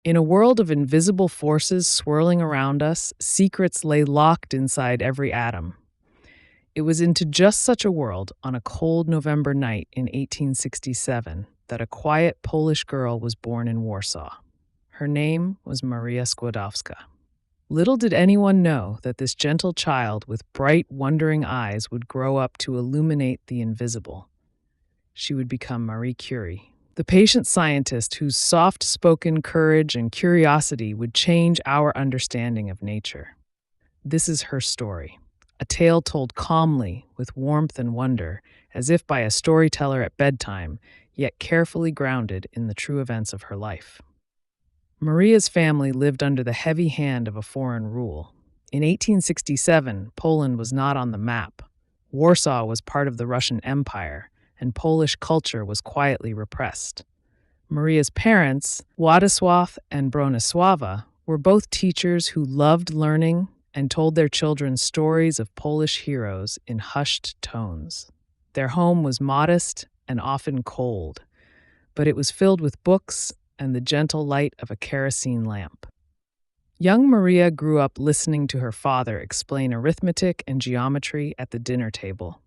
In a world of invisible forces swirling around us, secrets lay locked inside every atom. It was into just such a world, on a cold November night in 1867, that a quiet Polish girl was born in Warsaw. Her name was Maria Skłodowska. Little did anyone know that this gentle child with bright, wondering eyes would grow up to illuminate the invisible. She would become Marie Curie, the patient scientist whose soft-spoken courage and curiosity would change our understanding of nature. This is her story, a tale told calmly, with warmth and wonder, as if by a storyteller at bedtime, yet carefully grounded in the true events of her life. Maria's family lived under the heavy hand of a foreign rule. In 1867, Poland was not on the map. Warsaw was part of the Russian Empire, and Polish culture was quietly repressed. Maria's parents, Władysław and Bronisława, were both teachers who loved learning and told their children stories of Polish heroes in hushed tones. Their home was modest and often cold, but it was filled with books and the gentle light of a kerosene lamp. Young Maria grew up listening to her father explain arithmetic and geometry at the dinner table,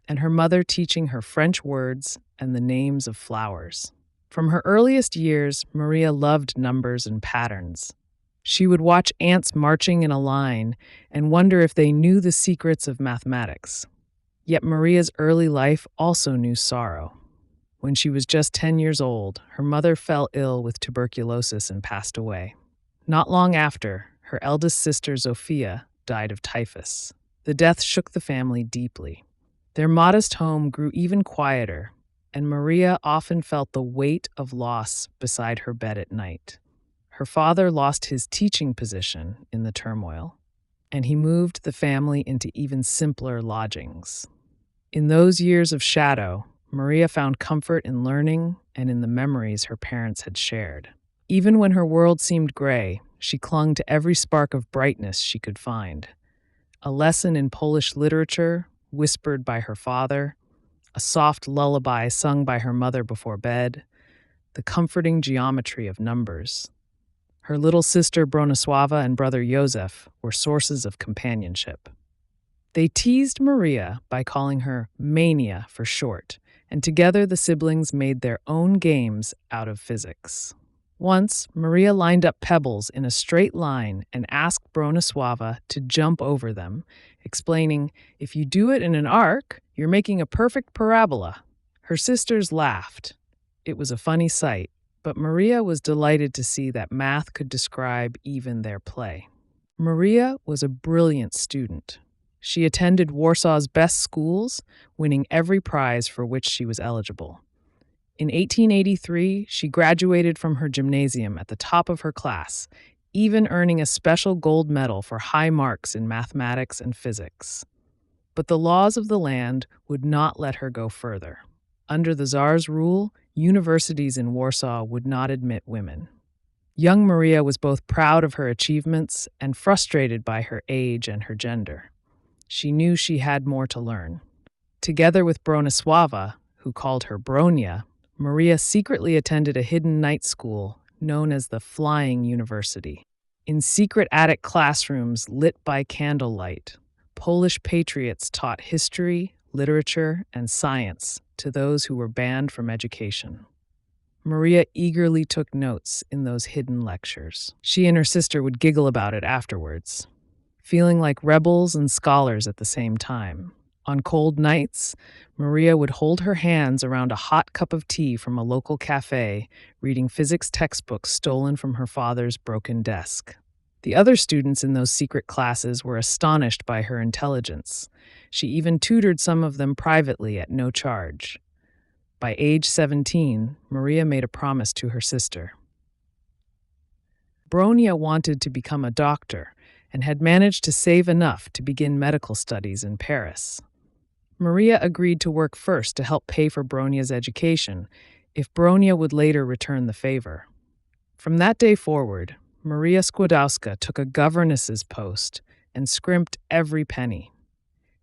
and her mother teaching her French words and the names of flowers. From her earliest years, Maria loved numbers and patterns. She would watch ants marching in a line and wonder if they knew the secrets of mathematics. Yet Maria's early life also knew sorrow. When she was just 10 years old, her mother fell ill with tuberculosis and passed away. Not long after, her eldest sister, Zofia, died of typhus. The death shook the family deeply. Their modest home grew even quieter, and Maria often felt the weight of loss beside her bed at night. Her father lost his teaching position in the turmoil, and he moved the family into even simpler lodgings. In those years of shadow, Maria found comfort in learning and in the memories her parents had shared. Even when her world seemed gray, she clung to every spark of brightness she could find. A lesson in Polish literature, whispered by her father, a soft lullaby sung by her mother before bed, the comforting geometry of numbers. Her little sister Bronisława and brother Józef were sources of companionship. They teased Maria by calling her Mania for short, and together the siblings made their own games out of physics. Once, Maria lined up pebbles in a straight line and asked Bronisława to jump over them, explaining, "If you do it in an arc, you're making a perfect parabola." Her sisters laughed. It was a funny sight, but Maria was delighted to see that math could describe even their play. Maria was a brilliant student. She attended Warsaw's best schools, winning every prize for which she was eligible. In 1883, she graduated from her gymnasium at the top of her class, even earning a special gold medal for high marks in mathematics and physics. But the laws of the land would not let her go further. Under the Tsar's rule, universities in Warsaw would not admit women. Young Maria was both proud of her achievements and frustrated by her age and her gender. She knew she had more to learn. Together with Bronisława, who called her Bronia, Maria secretly attended a hidden night school known as the Flying University. In secret attic classrooms lit by candlelight, Polish patriots taught history, literature, and science to those who were banned from education. Maria eagerly took notes in those hidden lectures. She and her sister would giggle about it afterwards, feeling like rebels and scholars at the same time. On cold nights, Maria would hold her hands around a hot cup of tea from a local cafe, reading physics textbooks stolen from her father's broken desk. The other students in those secret classes were astonished by her intelligence. She even tutored some of them privately at no charge. By age 17, Maria made a promise to her sister. Bronia wanted to become a doctor and had managed to save enough to begin medical studies in Paris. Maria agreed to work first to help pay for Bronia's education, if Bronia would later return the favor. From that day forward, Maria Skłodowska took a governess's post and scrimped every penny.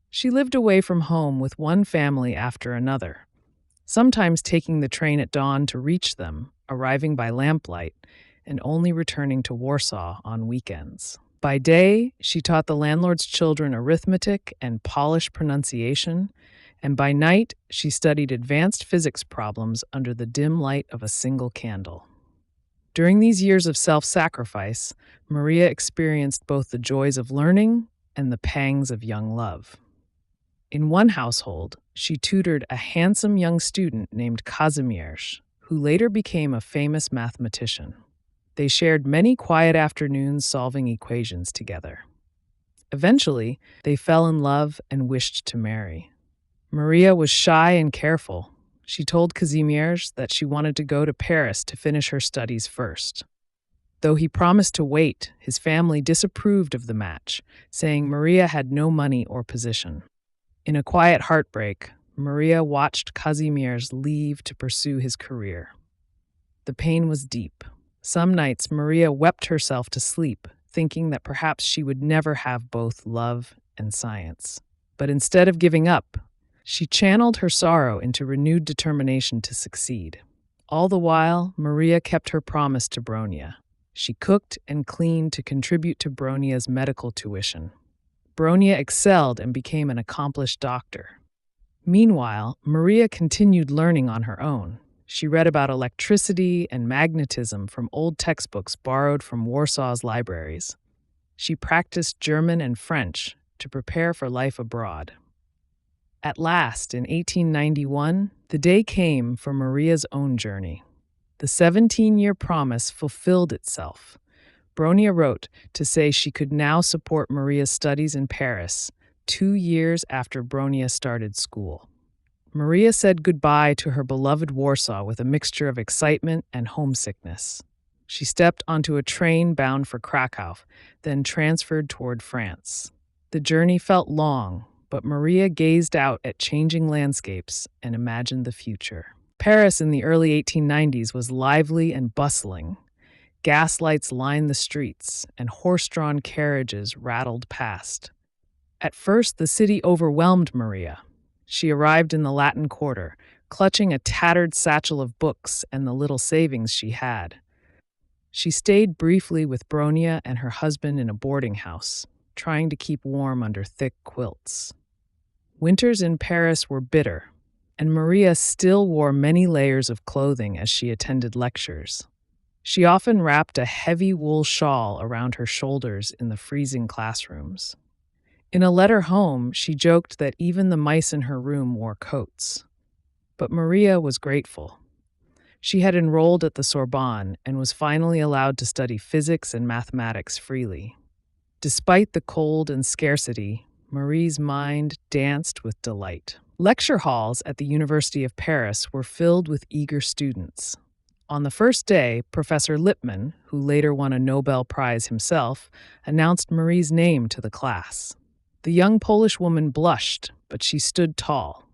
She lived away from home with one family after another, sometimes taking the train at dawn to reach them, arriving by lamplight, and only returning to Warsaw on weekends. By day, she taught the landlord's children arithmetic and polished pronunciation, and by night, she studied advanced physics problems under the dim light of a single candle. During these years of self-sacrifice, Maria experienced both the joys of learning and the pangs of young love. In one household, she tutored a handsome young student named Kazimierz, who later became a famous mathematician. They shared many quiet afternoons solving equations together. Eventually, they fell in love and wished to marry. Maria was shy and careful. She told Kazimierz that she wanted to go to Paris to finish her studies first. Though he promised to wait, his family disapproved of the match, saying Maria had no money or position. In a quiet heartbreak, Maria watched Kazimierz leave to pursue his career. The pain was deep. Some nights, Maria wept herself to sleep, thinking that perhaps she would never have both love and science. But instead of giving up, she channeled her sorrow into renewed determination to succeed. All the while, Maria kept her promise to Bronia. She cooked and cleaned to contribute to Bronia's medical tuition. Bronia excelled and became an accomplished doctor. Meanwhile, Maria continued learning on her own. She read about electricity and magnetism from old textbooks borrowed from Warsaw's libraries. She practiced German and French to prepare for life abroad. At last, in 1891, the day came for Maria's own journey. The 17-year promise fulfilled itself. Bronia wrote to say she could now support Maria's studies in Paris 2 years after Bronia started school. Maria said goodbye to her beloved Warsaw with a mixture of excitement and homesickness. She stepped onto a train bound for Krakow, then transferred toward France. The journey felt long, but Maria gazed out at changing landscapes and imagined the future. Paris in the early 1890s was lively and bustling. Gas lights lined the streets, and horse-drawn carriages rattled past. At first, the city overwhelmed Maria. She arrived in the Latin Quarter, clutching a tattered satchel of books and the little savings she had. She stayed briefly with Bronia and her husband in a boarding house, trying to keep warm under thick quilts. Winters in Paris were bitter, and Maria still wore many layers of clothing as she attended lectures. She often wrapped a heavy wool shawl around her shoulders in the freezing classrooms. In a letter home, she joked that even the mice in her room wore coats. But Maria was grateful. She had enrolled at the Sorbonne and was finally allowed to study physics and mathematics freely. Despite the cold and scarcity, Marie's mind danced with delight. Lecture halls at the University of Paris were filled with eager students. On the first day, Professor Lippmann, who later won a Nobel Prize himself, announced Marie's name to the class. The young Polish woman blushed, but she stood tall.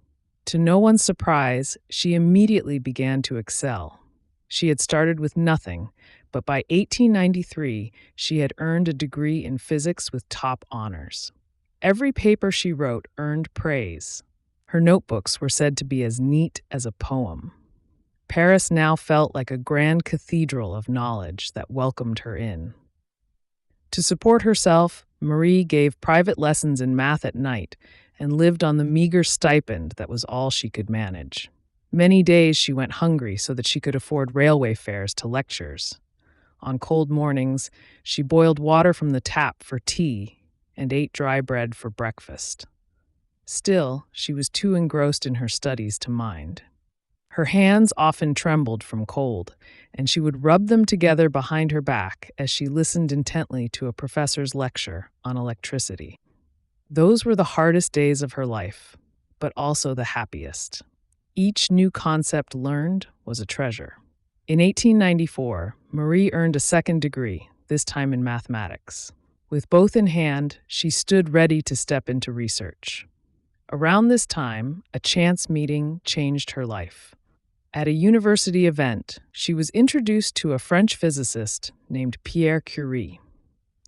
To no one's surprise, she immediately began to excel. She had started with nothing, but by 1893, she had earned a degree in physics with top honors. Every paper she wrote earned praise. Her notebooks were said to be as neat as a poem. Paris now felt like a grand cathedral of knowledge that welcomed her in. To support herself, Marie gave private lessons in math at night and lived on the meager stipend that was all she could manage. Many days she went hungry so that she could afford railway fares to lectures. On cold mornings, she boiled water from the tap for tea and ate dry bread for breakfast. Still, she was too engrossed in her studies to mind. Her hands often trembled from cold, and she would rub them together behind her back as she listened intently to a professor's lecture on electricity. Those were the hardest days of her life, but also the happiest. Each new concept learned was a treasure. In 1894, Marie earned a second degree, this time in mathematics. With both in hand, she stood ready to step into research. Around this time, a chance meeting changed her life. At a university event, she was introduced to a French physicist named Pierre Curie.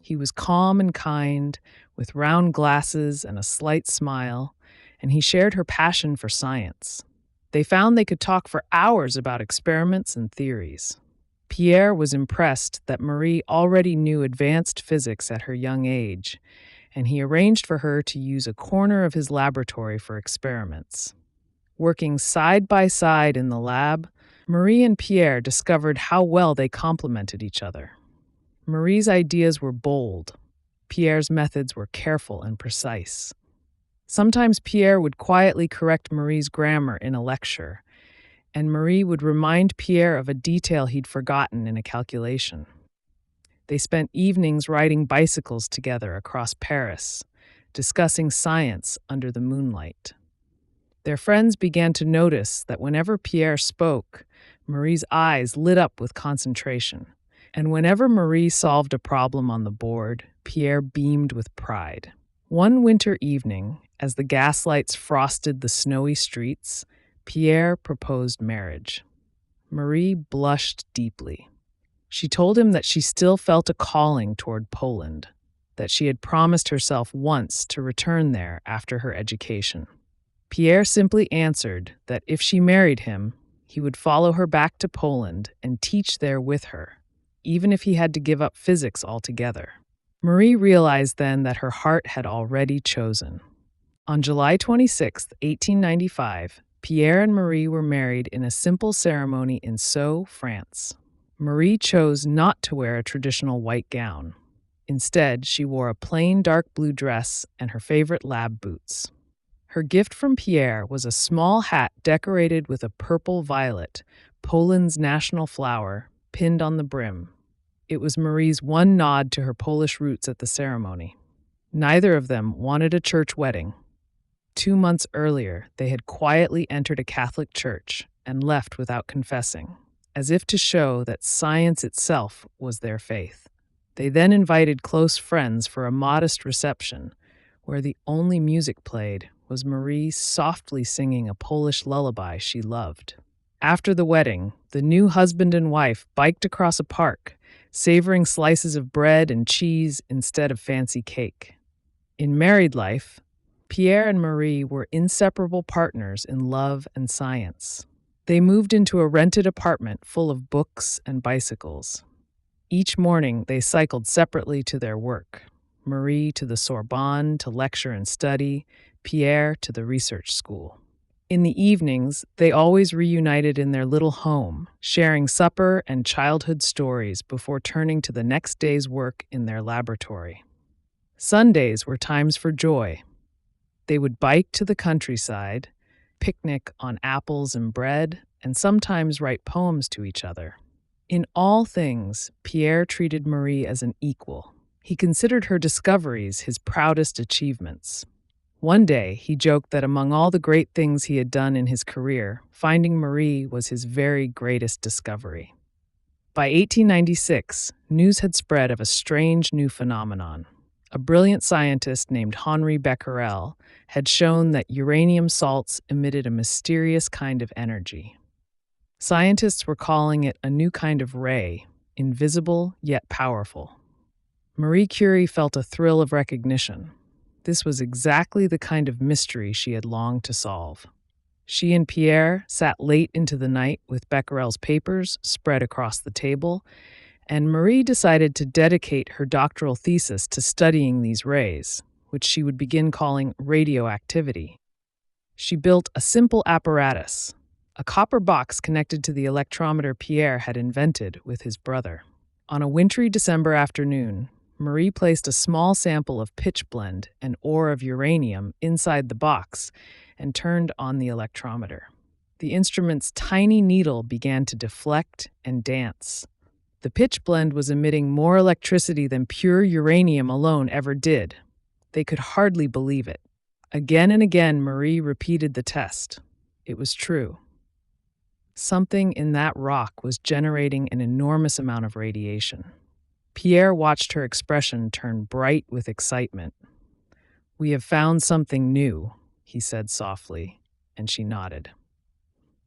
He was calm and kind, with round glasses and a slight smile, and he shared her passion for science. They found they could talk for hours about experiments and theories. Pierre was impressed that Marie already knew advanced physics at her young age, and he arranged for her to use a corner of his laboratory for experiments. Working side by side in the lab, Marie and Pierre discovered how well they complemented each other. Marie's ideas were bold. Pierre's methods were careful and precise. Sometimes Pierre would quietly correct Marie's grammar in a lecture, and Marie would remind Pierre of a detail he'd forgotten in a calculation. They spent evenings riding bicycles together across Paris, discussing science under the moonlight. Their friends began to notice that whenever Pierre spoke, Marie's eyes lit up with concentration, and whenever Marie solved a problem on the board, Pierre beamed with pride. One winter evening, as the gaslights frosted the snowy streets, Pierre proposed marriage. Marie blushed deeply. She told him that she still felt a calling toward Poland, that she had promised herself once to return there after her education. Pierre simply answered that if she married him, he would follow her back to Poland and teach there with her, even if he had to give up physics altogether. Marie realized then that her heart had already chosen. On July 26, 1895, Pierre and Marie were married in a simple ceremony in Sceaux, France. Marie chose not to wear a traditional white gown. Instead, she wore a plain dark blue dress and her favorite lab boots. Her gift from Pierre was a small hat decorated with a purple violet, Poland's national flower, pinned on the brim. It was Marie's one nod to her Polish roots at the ceremony. Neither of them wanted a church wedding. 2 months earlier, they had quietly entered a Catholic church and left without confessing, as if to show that science itself was their faith. They then invited close friends for a modest reception, where the only music played was Marie softly singing a Polish lullaby she loved. After the wedding, the new husband and wife biked across a park, savoring slices of bread and cheese instead of fancy cake. In married life, Pierre and Marie were inseparable partners in love and science. They moved into a rented apartment full of books and bicycles. Each morning, they cycled separately to their work, Marie to the Sorbonne to lecture and study, Pierre to the research school. In the evenings, they always reunited in their little home, sharing supper and childhood stories before turning to the next day's work in their laboratory. Sundays were times for joy. They would bike to the countryside, picnic on apples and bread, and sometimes write poems to each other. In all things, Pierre treated Marie as an equal. He considered her discoveries his proudest achievements. One day, he joked that among all the great things he had done in his career, finding Marie was his very greatest discovery. By 1896, news had spread of a strange new phenomenon. A brilliant scientist named Henri Becquerel had shown that uranium salts emitted a mysterious kind of energy. Scientists were calling it a new kind of ray, invisible yet powerful. Marie Curie felt a thrill of recognition. This was exactly the kind of mystery she had longed to solve. She and Pierre sat late into the night with Becquerel's papers spread across the table, and Marie decided to dedicate her doctoral thesis to studying these rays, which she would begin calling radioactivity. She built a simple apparatus, a copper box connected to the electrometer Pierre had invented with his brother. On a wintry December afternoon, Marie placed a small sample of pitchblende, an ore of uranium, inside the box and turned on the electrometer. The instrument's tiny needle began to deflect and dance. The pitchblende was emitting more electricity than pure uranium alone ever did. They could hardly believe it. Again and again, Marie repeated the test. It was true. Something in that rock was generating an enormous amount of radiation. Pierre watched her expression turn bright with excitement. "We have found something new," he said softly, and she nodded.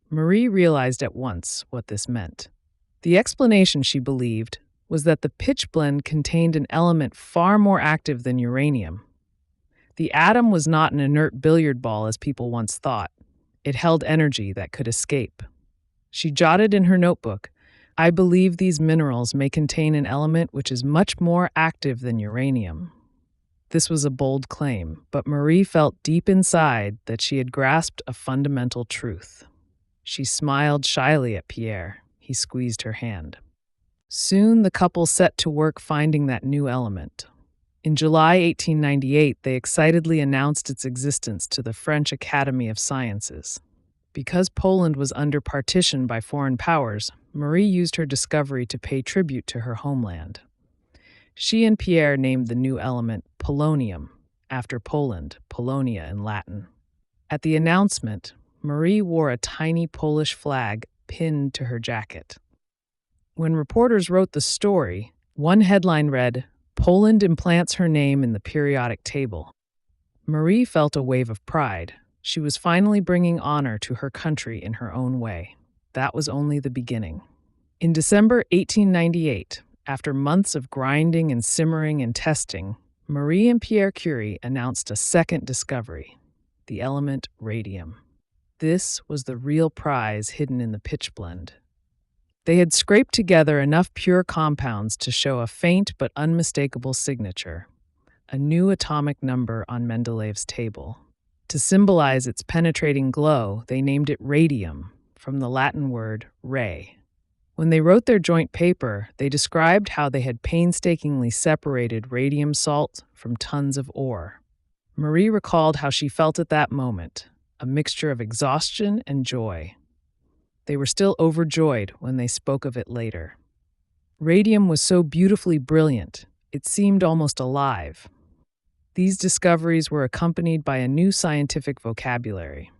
Marie realized at once what this meant. The explanation, she believed, was that the pitchblende contained an element far more active than uranium. The atom was not an inert billiard ball as people once thought. It held energy that could escape. She jotted in her notebook, I believe these minerals may contain an element which is much more active than uranium. This was a bold claim, but Marie felt deep inside that she had grasped a fundamental truth. She smiled shyly at Pierre. He squeezed her hand. Soon the couple set to work finding that new element. In July 1898, they excitedly announced its existence to the French Academy of Sciences. Because Poland was under partition by foreign powers, Marie used her discovery to pay tribute to her homeland. She and Pierre named the new element polonium, after Poland, Polonia in Latin. At the announcement, Marie wore a tiny Polish flag pinned to her jacket. When reporters wrote the story, one headline read, "Poland implants her name in the periodic table." Marie felt a wave of pride. She was finally bringing honor to her country in her own way. That was only the beginning. In December 1898, after months of grinding and simmering and testing, Marie and Pierre Curie announced a second discovery, the element radium. This was the real prize hidden in the pitchblende. They had scraped together enough pure compounds to show a faint but unmistakable signature, a new atomic number on Mendeleev's table. To symbolize its penetrating glow, they named it radium, from the Latin word ray. When they wrote their joint paper, they described how they had painstakingly separated radium salt from tons of ore. Marie recalled how she felt at that moment, a mixture of exhaustion and joy. They were still overjoyed when they spoke of it later. Radium was so beautifully brilliant, it seemed almost alive. These discoveries were accompanied by a new scientific vocabulary.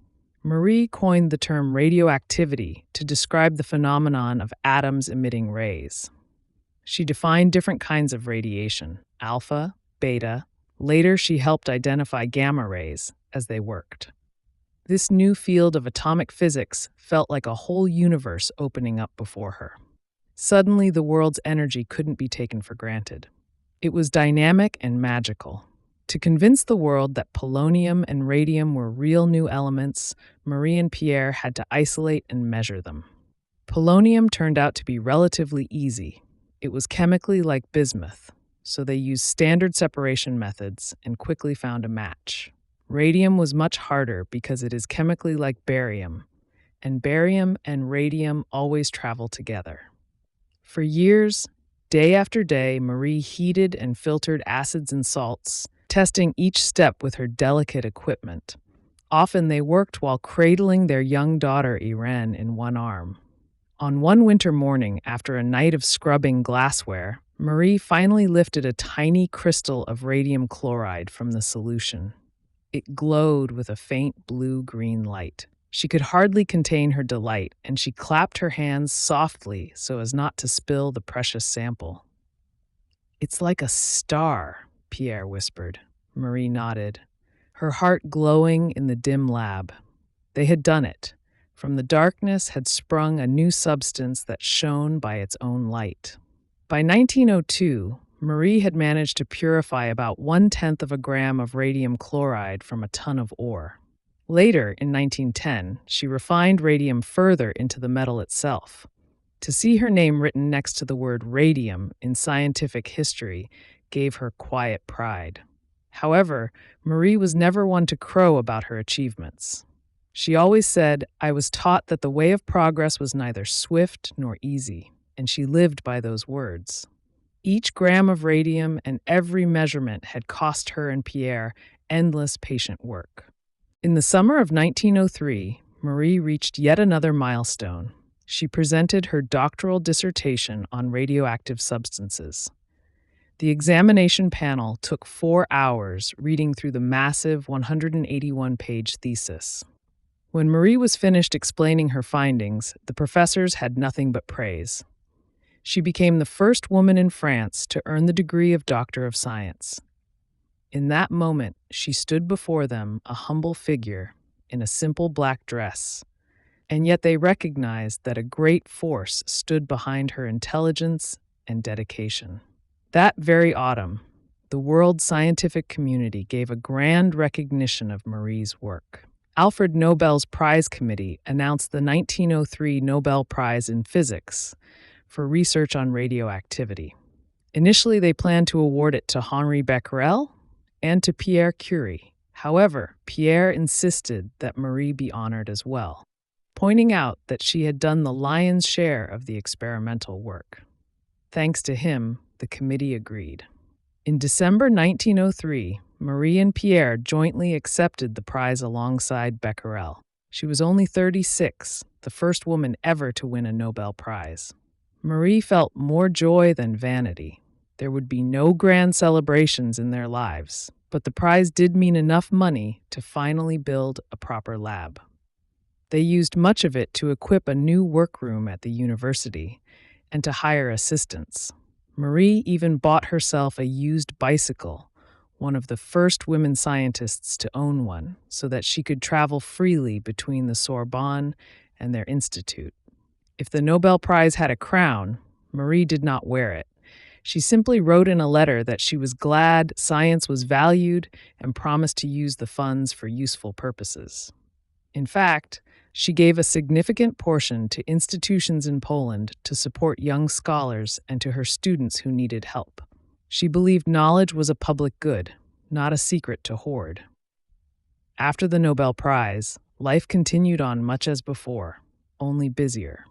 Marie coined the term radioactivity to describe the phenomenon of atoms emitting rays. She defined different kinds of radiation, alpha, beta. Later, she helped identify gamma rays as they worked. This new field of atomic physics felt like a whole universe opening up before her. Suddenly, the world's energy couldn't be taken for granted. It was dynamic and magical. To convince the world that polonium and radium were real new elements, Marie and Pierre had to isolate and measure them. Polonium turned out to be relatively easy. It was chemically like bismuth, so they used standard separation methods and quickly found a match. Radium was much harder because it is chemically like barium, and barium and radium always travel together. For years, day after day, Marie heated and filtered acids and salts, testing each step with her delicate equipment. Often they worked while cradling their young daughter Irene in one arm. On one winter morning, after a night of scrubbing glassware, Marie finally lifted a tiny crystal of radium chloride from the solution. It glowed with a faint blue-green light. She could hardly contain her delight, and she clapped her hands softly so as not to spill the precious sample. "It's like a star," Pierre whispered. Marie nodded, her heart glowing in the dim lab. They had done it. From the darkness had sprung a new substance that shone by its own light. By 1902, Marie had managed to purify about 1/10 of a gram of radium chloride from a ton of ore. Later, in 1910, she refined radium further into the metal itself. To see her name written next to the word radium in scientific history gave her quiet pride. However, Marie was never one to crow about her achievements. She always said, "I was taught that the way of progress was neither swift nor easy," and she lived by those words. Each gram of radium and every measurement had cost her and Pierre endless patient work. In the summer of 1903, Marie reached yet another milestone. She presented her doctoral dissertation on radioactive substances. The examination panel took 4 hours reading through the massive 181-page thesis. When Marie was finished explaining her findings, the professors had nothing but praise. She became the first woman in France to earn the degree of Doctor of Science. In that moment, she stood before them, a humble figure, in a simple black dress, and yet they recognized that a great force stood behind her intelligence and dedication. That very autumn, the world scientific community gave a grand recognition of Marie's work. Alfred Nobel's Prize Committee announced the 1903 Nobel Prize in Physics for research on radioactivity. Initially, they planned to award it to Henri Becquerel and to Pierre Curie. However, Pierre insisted that Marie be honored as well, pointing out that she had done the lion's share of the experimental work. Thanks to him, the committee agreed. In December 1903, Marie and Pierre jointly accepted the prize alongside Becquerel. She was only 36, the first woman ever to win a Nobel Prize. Marie felt more joy than vanity. There would be no grand celebrations in their lives, but the prize did mean enough money to finally build a proper lab. They used much of it to equip a new workroom at the university and to hire assistants. Marie even bought herself a used bicycle, one of the first women scientists to own one, so that she could travel freely between the Sorbonne and their institute. If the Nobel Prize had a crown, Marie did not wear it. She simply wrote in a letter that she was glad science was valued and promised to use the funds for useful purposes. In fact, she gave a significant portion to institutions in Poland to support young scholars and to her students who needed help. She believed knowledge was a public good, not a secret to hoard. After the Nobel Prize, life continued on much as before, only busier.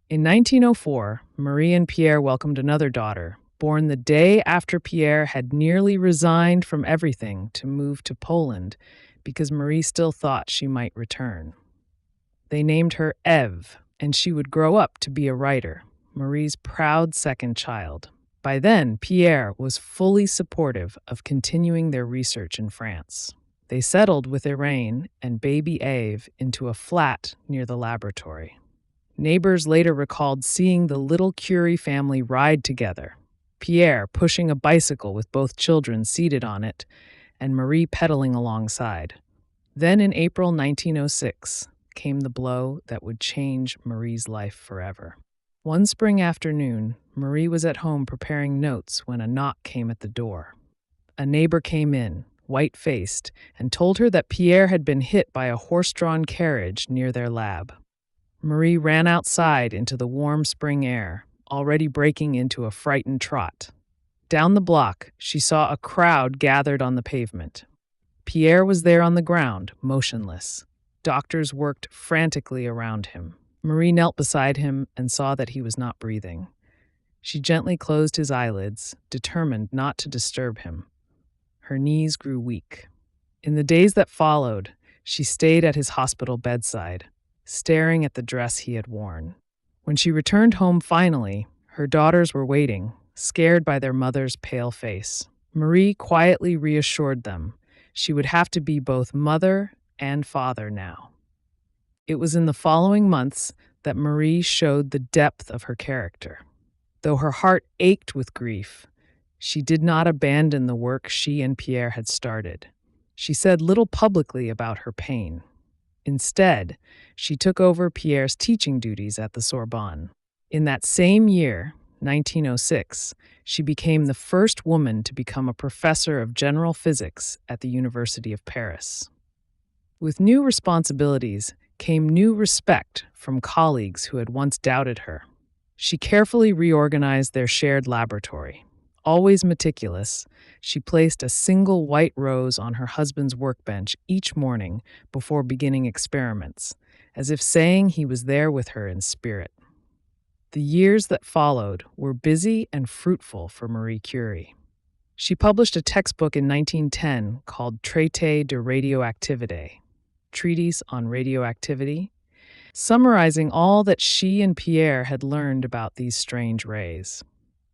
In 1904, Marie and Pierre welcomed another daughter, born the day after Pierre had nearly resigned from everything to move to Poland because Marie still thought she might return. They named her Eve, and she would grow up to be a writer, Marie's proud second child. By then, Pierre was fully supportive of continuing their research in France. They settled with Irene and baby Eve into a flat near the laboratory. Neighbors later recalled seeing the little Curie family ride together, Pierre pushing a bicycle with both children seated on it, and Marie pedaling alongside. Then in April 1906 came the blow that would change Marie's life forever. One spring afternoon, Marie was at home preparing notes when a knock came at the door. A neighbor came in, white-faced, and told her that Pierre had been hit by a horse-drawn carriage near their lab. Marie ran outside into the warm spring air, already breaking into a frightened trot. Down the block, she saw a crowd gathered on the pavement. Pierre was there on the ground, motionless. Doctors worked frantically around him. Marie knelt beside him and saw that he was not breathing. She gently closed his eyelids, determined not to disturb him. Her knees grew weak. In the days that followed, she stayed at his hospital bedside, staring at the dress he had worn. When she returned home finally, her daughters were waiting, scared by their mother's pale face. Marie quietly reassured them she would have to be both mother and father now. It was in the following months that Marie showed the depth of her character. Though her heart ached with grief, she did not abandon the work she and Pierre had started. She said little publicly about her pain. Instead, she took over Pierre's teaching duties at the Sorbonne. In that same year, 1906, she became the first woman to become a professor of general physics at the University of Paris. With new responsibilities came new respect from colleagues who had once doubted her. She carefully reorganized their shared laboratory. Always meticulous, she placed a single white rose on her husband's workbench each morning before beginning experiments, as if saying he was there with her in spirit. The years that followed were busy and fruitful for Marie Curie. She published a textbook in 1910 called Traité de radioactivité, Treatise on Radioactivity, summarizing all that she and Pierre had learned about these strange rays.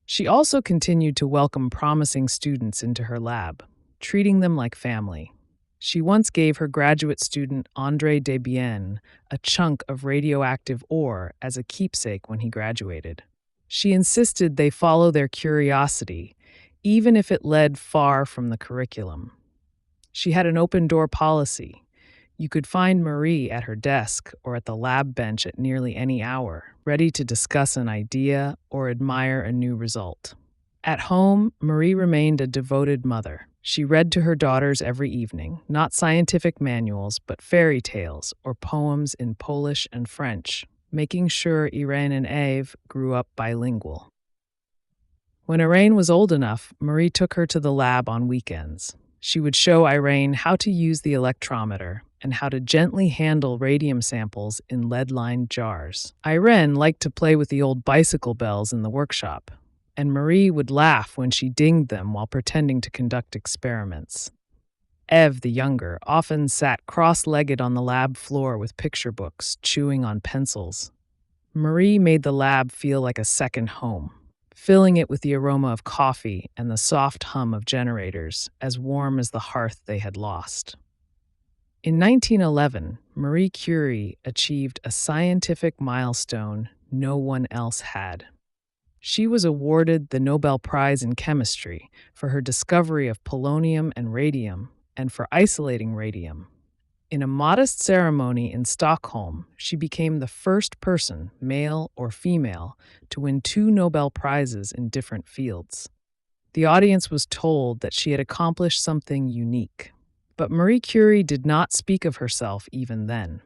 She also continued to welcome promising students into her lab, treating them like family. She once gave her graduate student André Debienne a chunk of radioactive ore as a keepsake when he graduated. She insisted they follow their curiosity, even if it led far from the curriculum. She had an open-door policy. You could find Marie at her desk or at the lab bench at nearly any hour, ready to discuss an idea or admire a new result. At home, Marie remained a devoted mother. She read to her daughters every evening, not scientific manuals, but fairy tales or poems in Polish and French. making sure Irene and Eve grew up bilingual. When Irene was old enough, Marie took her to the lab on weekends. She would show Irene how to use the electrometer and how to gently handle radium samples in lead-lined jars. Irene liked to play with the old bicycle bells in the workshop, and Marie would laugh when she dinged them while pretending to conduct experiments. Eve, the younger, often sat cross-legged on the lab floor with picture books, chewing on pencils. Marie made the lab feel like a second home, filling it with the aroma of coffee and the soft hum of generators, as warm as the hearth they had lost. In 1911, Marie Curie achieved a scientific milestone no one else had. She was awarded the Nobel Prize in Chemistry for her discovery of polonium and radium, and for isolating radium. In a modest ceremony in Stockholm, she became the first person, male or female, to win 2 Nobel Prizes in different fields. The audience was told that she had accomplished something unique. But Marie Curie did not speak of herself even then.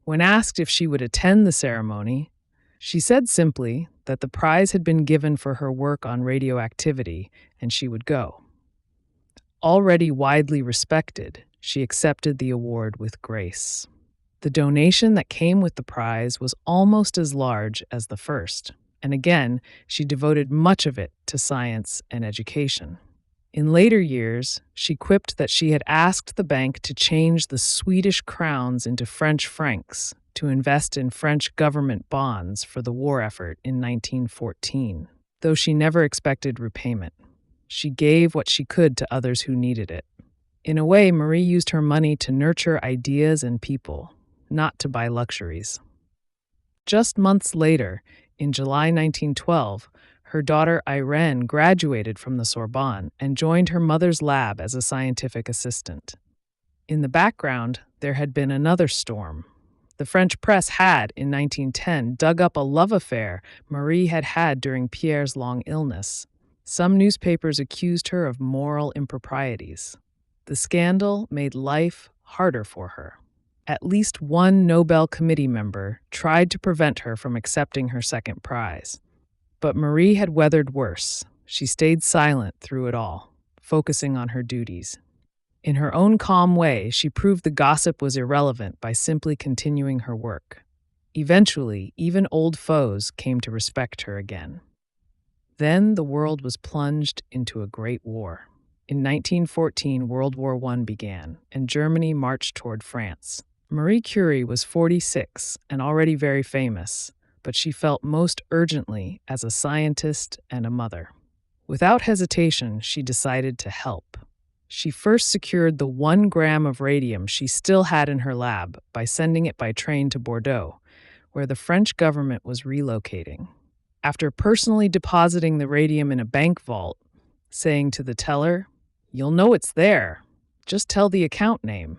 When asked if she would attend the ceremony, she said simply that the prize had been given for her work on radioactivity and she would go. Already widely respected, she accepted the award with grace. The donation that came with the prize was almost as large as the first, and again, she devoted much of it to science and education. In later years, she quipped that she had asked the bank to change the Swedish crowns into French francs to invest in French government bonds for the war effort in 1914, though she never expected repayment. She gave what she could to others who needed it. In a way, Marie used her money to nurture ideas and people, not to buy luxuries. Just months later, in July 1912, her daughter Irene graduated from the Sorbonne and joined her mother's lab as a scientific assistant. In the background, there had been another storm. The French press had, in 1910, dug up a love affair Marie had had during Pierre's long illness. Some newspapers accused her of moral improprieties. The scandal made life harder for her. At least one Nobel Committee member tried to prevent her from accepting her second prize. But Marie had weathered worse. She stayed silent through it all, focusing on her duties. In her own calm way, she proved the gossip was irrelevant by simply continuing her work. Eventually, even old foes came to respect her again. Then the world was plunged into a great war. In 1914, World War I began, and Germany marched toward France. Marie Curie was 46 and already very famous, but she felt most urgently as a scientist and a mother. Without hesitation, she decided to help. She first secured the 1 gram of radium she still had in her lab by sending it by train to Bordeaux, where the French government was relocating. After personally depositing the radium in a bank vault, saying to the teller, "You'll know it's there. Just tell the account name."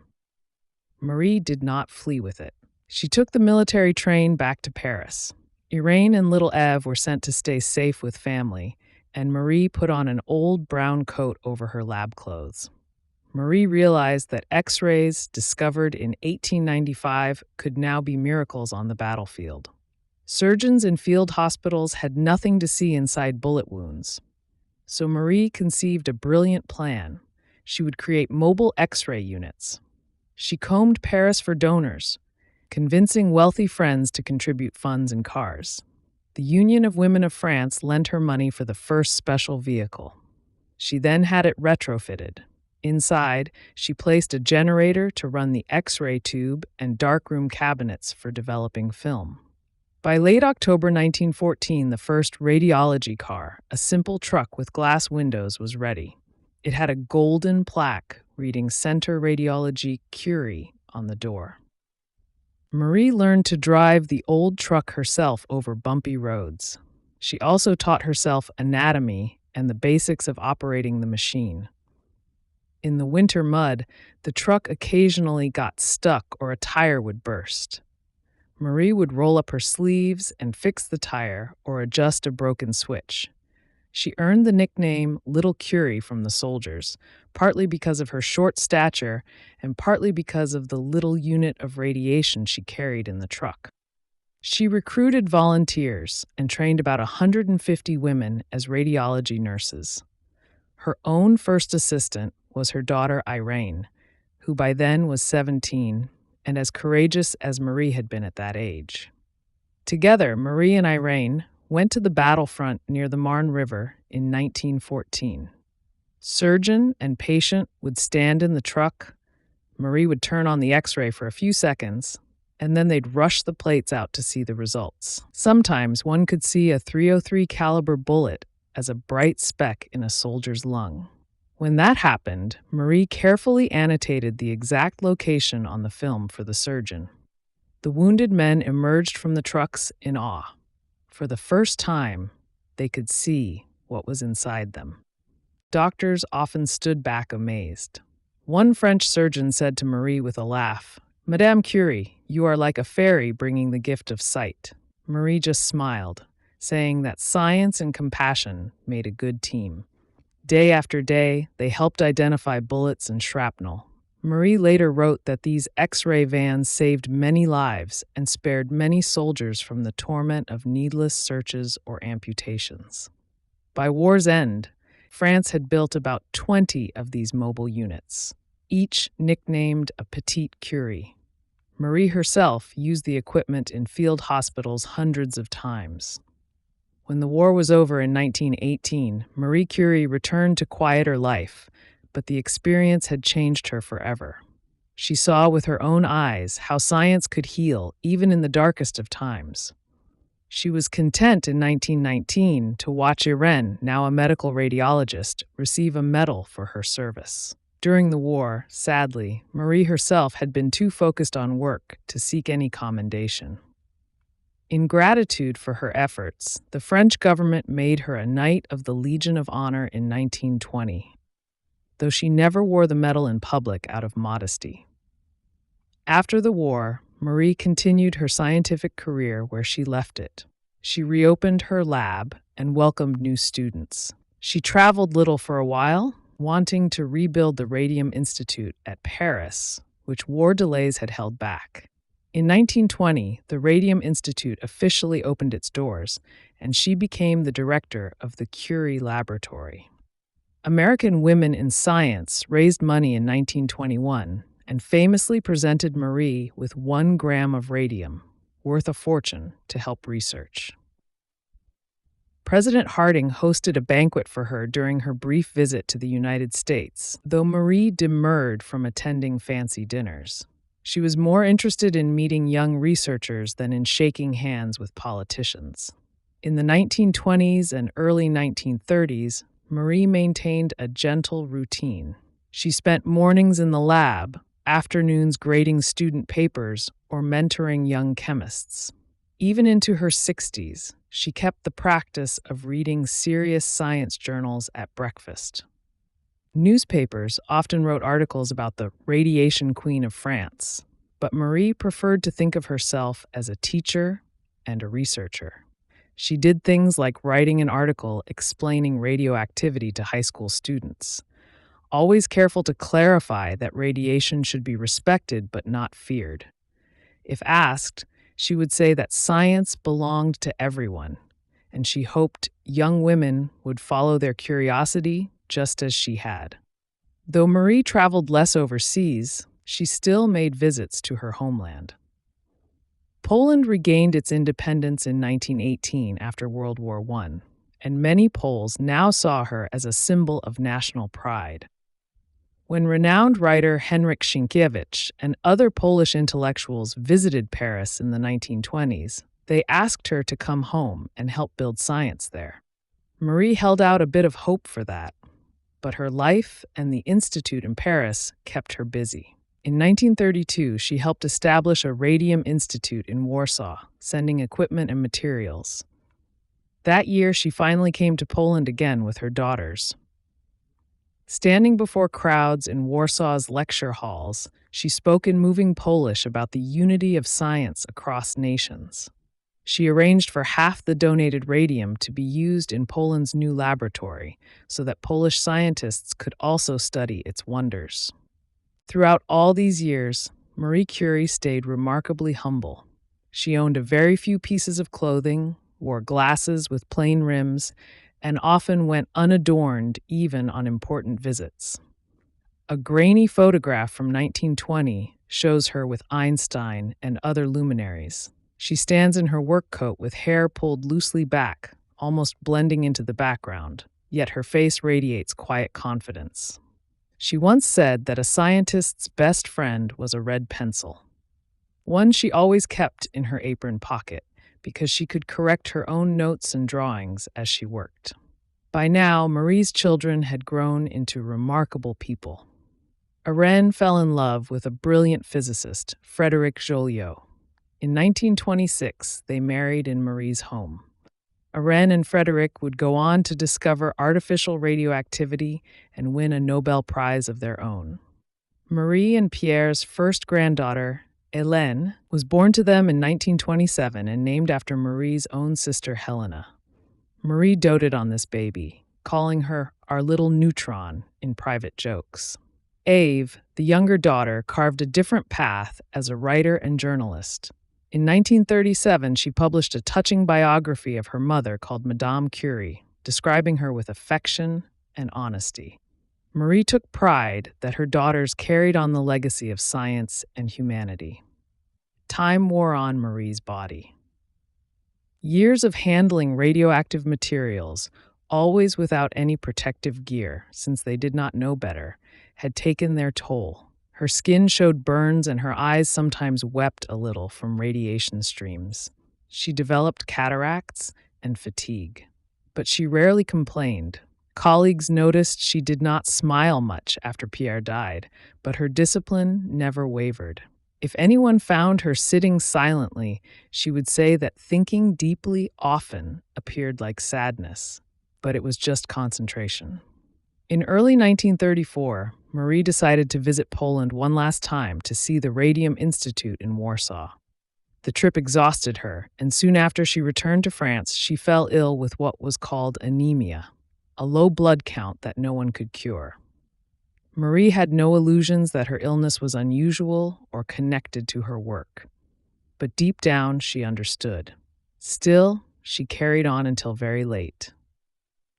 Marie did not flee with it. She took the military train back to Paris. Irene and little Eve were sent to stay safe with family, and Marie put on an old brown coat over her lab clothes. Marie realized that X-rays discovered in 1895 could now be miracles on the battlefield. Surgeons in field hospitals had nothing to see inside bullet wounds. So Marie conceived a brilliant plan. She would create mobile X-ray units. She combed Paris for donors, convincing wealthy friends to contribute funds and cars. The Union of Women of France lent her money for the first special vehicle. She then had it retrofitted. Inside, she placed a generator to run the X-ray tube and darkroom cabinets for developing film. By late October 1914, the first radiology car, a simple truck with glass windows, was ready. It had a golden plaque reading Center Radiology Curie on the door. Marie learned to drive the old truck herself over bumpy roads. She also taught herself anatomy and the basics of operating the machine. In the winter mud, the truck occasionally got stuck or a tire would burst. Marie would roll up her sleeves and fix the tire or adjust a broken switch. She earned the nickname Little Curie from the soldiers, partly because of her short stature and partly because of the little unit of radiation she carried in the truck. She recruited volunteers and trained about 150 women as radiology nurses. Her own first assistant was her daughter Irene, who by then was 17 and as courageous as Marie had been at that age. Together, Marie and Irene went to the battlefront near the Marne River in 1914. Surgeon and patient would stand in the truck. Marie would turn on the x-ray for a few seconds, and then they'd rush the plates out to see the results. Sometimes one could see a .303 caliber bullet as a bright speck in a soldier's lung. When that happened, Marie carefully annotated the exact location on the film for the surgeon. The wounded men emerged from the trucks in awe. For the first time, they could see what was inside them. Doctors often stood back amazed. One French surgeon said to Marie with a laugh, "Madame Curie, you are like a fairy bringing the gift of sight." Marie just smiled, saying that science and compassion made a good team. Day after day, they helped identify bullets and shrapnel. Marie later wrote that these X-ray vans saved many lives and spared many soldiers from the torment of needless searches or amputations. By war's end, France had built about 20 of these mobile units, each nicknamed a Petite Curie. Marie herself used the equipment in field hospitals hundreds of times. When the war was over in 1918, Marie Curie returned to quieter life, but the experience had changed her forever. She saw with her own eyes how science could heal even in the darkest of times. She was content in 1919 to watch Irene, now a medical radiologist, receive a medal for her service. During the war, sadly, Marie herself had been too focused on work to seek any commendation. In gratitude for her efforts, the French government made her a Knight of the Legion of Honor in 1920, though she never wore the medal in public out of modesty. After the war, Marie continued her scientific career where she left it. She reopened her lab and welcomed new students. She traveled little for a while, wanting to rebuild the Radium Institute at Paris, which war delays had held back. In 1920, the Radium Institute officially opened its doors, and she became the director of the Curie Laboratory. American Women in Science raised money in 1921 and famously presented Marie with 1 gram of radium, worth a fortune, to help research. President Harding hosted a banquet for her during her brief visit to the United States, though Marie demurred from attending fancy dinners. She was more interested in meeting young researchers than in shaking hands with politicians. In the 1920s and early 1930s, Marie maintained a gentle routine. She spent mornings in the lab, afternoons grading student papers, or mentoring young chemists. Even into her 60s, she kept the practice of reading serious science journals at breakfast. Newspapers often wrote articles about the radiation queen of France, but Marie preferred to think of herself as a teacher and a researcher. She did things like writing an article explaining radioactivity to high school students, always careful to clarify that radiation should be respected but not feared. If asked, she would say that science belonged to everyone, and she hoped young women would follow their curiosity just as she had. Though Marie traveled less overseas, she still made visits to her homeland. Poland regained its independence in 1918 after World War I, and many Poles now saw her as a symbol of national pride. When renowned writer Henryk Sienkiewicz and other Polish intellectuals visited Paris in the 1920s, they asked her to come home and help build science there. Marie held out a bit of hope for that, but her life and the institute in Paris kept her busy. In 1932, she helped establish a radium institute in Warsaw, sending equipment and materials. That year, she finally came to Poland again with her daughters. Standing before crowds in Warsaw's lecture halls, she spoke in moving Polish about the unity of science across nations. She arranged for half the donated radium to be used in Poland's new laboratory so that Polish scientists could also study its wonders. Throughout all these years, Marie Curie stayed remarkably humble. She owned a very few pieces of clothing, wore glasses with plain rims, and often went unadorned even on important visits. A grainy photograph from 1920 shows her with Einstein and other luminaries. She stands in her work coat with hair pulled loosely back, almost blending into the background, yet her face radiates quiet confidence. She once said that a scientist's best friend was a red pencil, one she always kept in her apron pocket because she could correct her own notes and drawings as she worked. By now, Marie's children had grown into remarkable people. Irene fell in love with a brilliant physicist, Frédéric Joliot. In 1926, they married in Marie's home. Irene and Frédéric would go on to discover artificial radioactivity and win a Nobel Prize of their own. Marie and Pierre's first granddaughter, Hélène, was born to them in 1927 and named after Marie's own sister Helena. Marie doted on this baby, calling her our little neutron in private jokes. Eve, the younger daughter, carved a different path as a writer and journalist. In 1937, she published a touching biography of her mother called Madame Curie, describing her with affection and honesty. Marie took pride that her daughters carried on the legacy of science and humanity. Time wore on Marie's body. Years of handling radioactive materials, always without any protective gear, since they did not know better, had taken their toll. Her skin showed burns and her eyes sometimes wept a little from radiation streams. She developed cataracts and fatigue. But she rarely complained. Colleagues noticed she did not smile much after Pierre died, but her discipline never wavered. If anyone found her sitting silently, she would say that thinking deeply often appeared like sadness, but it was just concentration. In early 1934, Marie decided to visit Poland one last time to see the Radium Institute in Warsaw. The trip exhausted her, and soon after she returned to France, she fell ill with what was called anemia, a low blood count that no one could cure. Marie had no illusions that her illness was unusual or connected to her work. But deep down, she understood. Still, she carried on until very late.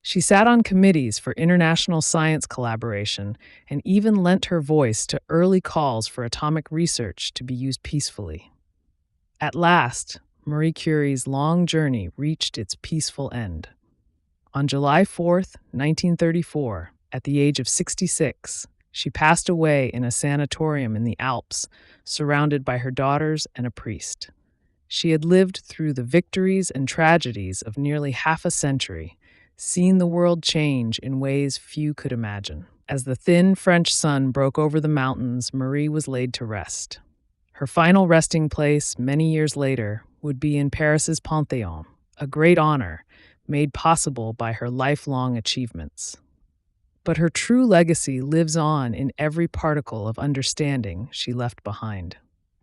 She sat on committees for international science collaboration and even lent her voice to early calls for atomic research to be used peacefully. At last, Marie Curie's long journey reached its peaceful end. On July 4th, 1934, at the age of 66, she passed away in a sanatorium in the Alps, surrounded by her daughters and a priest. She had lived through the victories and tragedies of nearly half a century, seen the world change in ways few could imagine. As the thin French sun broke over the mountains, Marie was laid to rest. Her final resting place, many years later, would be in Paris's Panthéon, a great honor made possible by her lifelong achievements. But her true legacy lives on in every particle of understanding she left behind.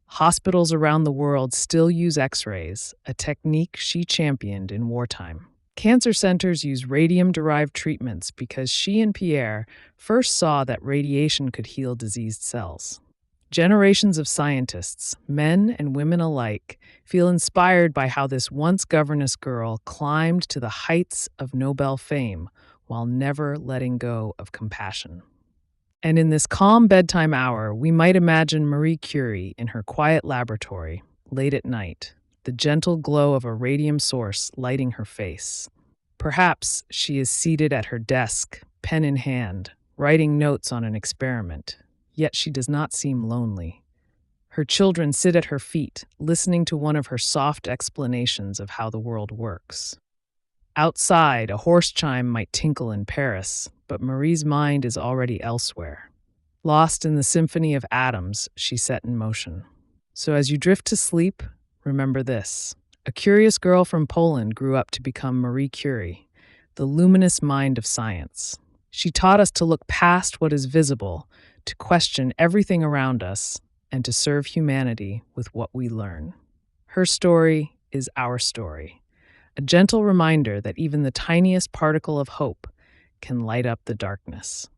Hospitals around the world still use X-rays, a technique she championed in wartime. Cancer centers use radium-derived treatments because she and Pierre first saw that radiation could heal diseased cells. Generations of scientists, men and women alike, feel inspired by how this once governess girl climbed to the heights of Nobel fame while never letting go of compassion. And in this calm bedtime hour, we might imagine Marie Curie in her quiet laboratory, late at night, the gentle glow of a radium source lighting her face. Perhaps she is seated at her desk, pen in hand, writing notes on an experiment, yet she does not seem lonely. Her children sit at her feet, listening to one of her soft explanations of how the world works. Outside, a horse chime might tinkle in Paris, but Marie's mind is already elsewhere. Lost in the symphony of atoms she set in motion. So as you drift to sleep, remember this. A curious girl from Poland grew up to become Marie Curie, the luminous mind of science. She taught us to look past what is visible, to question everything around us, and to serve humanity with what we learn. Her story is our story, a gentle reminder that even the tiniest particle of hope can light up the darkness.